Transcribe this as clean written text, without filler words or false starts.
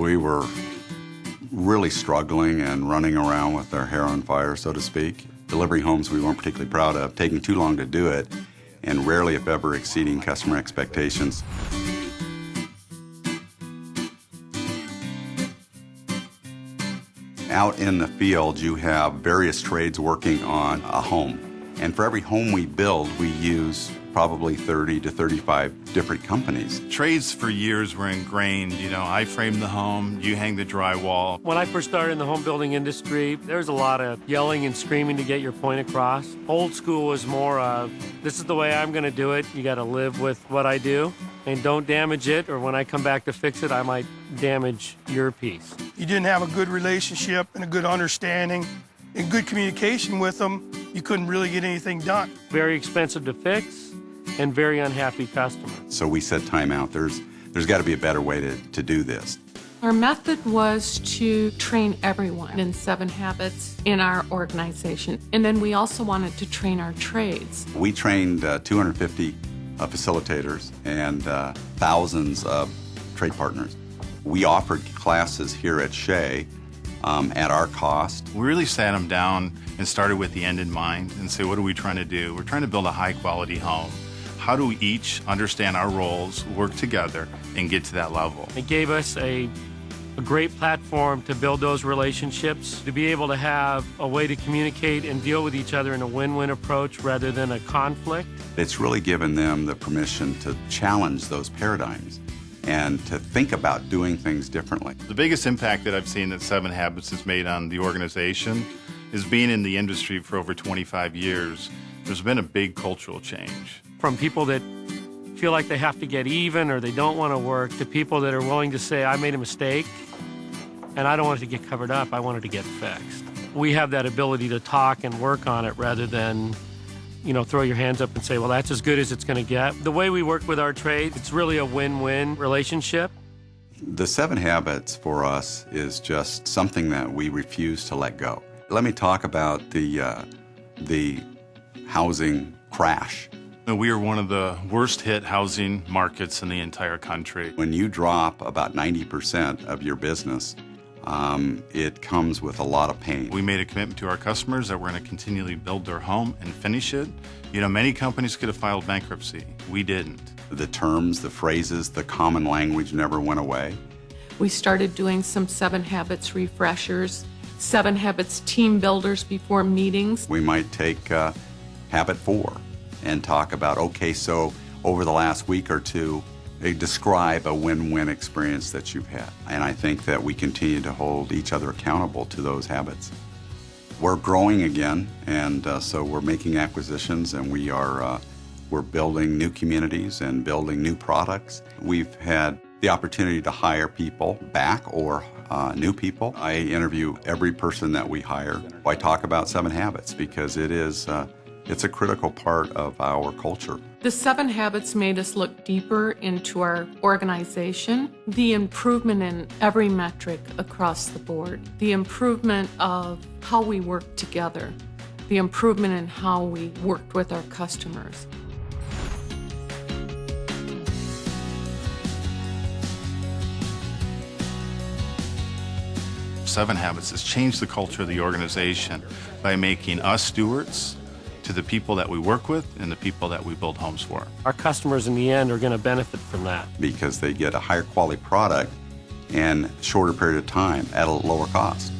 We were really struggling and running around with our hair on fire, so to speak. Delivering homes we weren't particularly proud of, taking too long to do it, and rarely, if ever, exceeding customer expectations. Out in the field, you have various trades working on a home. And for every home we build, we use probably 30 to 35 different companies. Trades for years were ingrained. You know, I frame the home, you hang the drywall. When I first started in the home building industry, there was a lot of yelling and screaming to get your point across. Old school was more of, this is the way I'm going to do it. You got to live with what I do and don't damage it, or when I come back to fix it, I might damage your piece. You didn't have a good relationship and a good understanding and good communication with them, you couldn't really get anything done. Very expensive to fix and very unhappy customers. So we said, time out. There's got to be a better way to do this. Our method was to train everyone in 7 Habits in our organization. And then we also wanted to train our trades. We trained 250 facilitators and thousands of trade partners. We offered classes here at Shea at our cost. We really sat them down and started with the end in mind and say, what are we trying to do? We're trying to build a high-quality home. How do we each understand our roles, work together, and get to that level? It gave us a great platform to build those relationships, to be able to have a way to communicate and deal with each other in a win-win approach rather than a conflict. It's really given them the permission to challenge those paradigms and to think about doing things differently. The biggest impact that I've seen that 7 Habits has made on the organization is being in the industry for over 25 years. There's been a big cultural change. From people that feel like they have to get even or they don't want to work, to people that are willing to say, I made a mistake and I don't want it to get covered up, I want it to get fixed. We have that ability to talk and work on it rather than, you know, throw your hands up and say, well, that's as good as it's going to get. The way we work with our trade, it's really a win-win relationship. The 7 Habits for us is just something that we refuse to let go. Let me talk about the housing crash. We are one of the worst hit housing markets in the entire country. When you drop about 90% of your business, it comes with a lot of pain. We made a commitment to our customers that we're going to continually build their home and finish it. You know, many companies could have filed bankruptcy. We didn't. The terms, the phrases, the common language never went away. We started doing some 7 Habits refreshers, 7 Habits team builders before meetings. We might take Habit 4 and talk about, okay, so over the last week or two, describe a win-win experience that you've had. And I think that we continue to hold each other accountable to those habits. We're growing again, and so we're making acquisitions, and we're building new communities and building new products. We've had the opportunity to hire people back or new people. I interview every person that we hire. I talk about 7 Habits because it's a critical part of our culture. The 7 Habits made us look deeper into our organization, the improvement in every metric across the board, the improvement of how we work together, the improvement in how we worked with our customers. Seven Habits has changed the culture of the organization by making us stewards to the people that we work with and the people that we build homes for. Our customers in the end are going to benefit from that. Because they get a higher quality product in a shorter period of time at a lower cost.